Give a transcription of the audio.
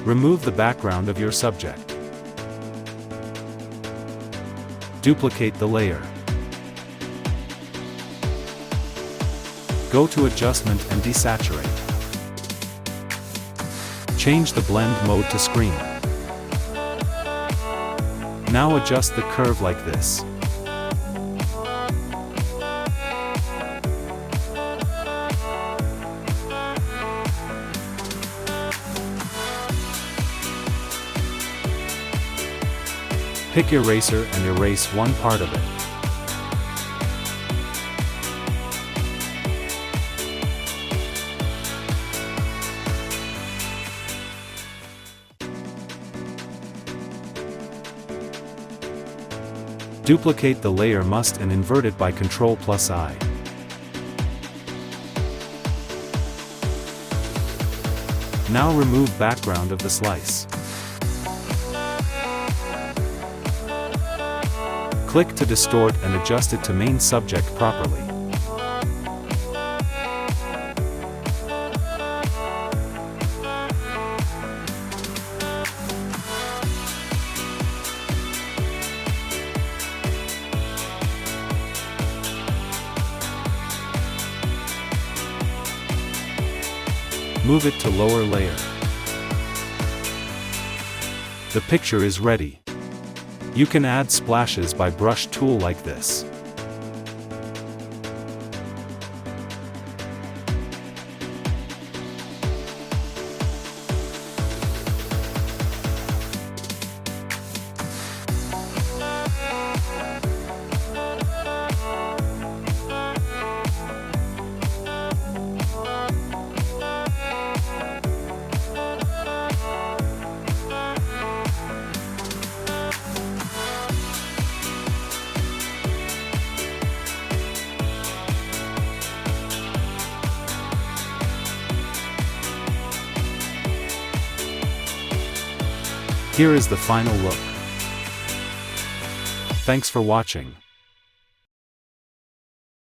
Remove the background of your subject. Duplicate the layer. Go to Adjustment and Desaturate. Change the blend mode to screen. Now adjust the curve like this. Pick Eraser and erase one part of it. Duplicate the layer mask and invert it by Ctrl+I. Now remove background of the slice. Click to distort and adjust it to main subject properly. Move it to lower layer. The picture is ready. You can add splashes by brush tool like this. Here is the final look. Thanks for watching.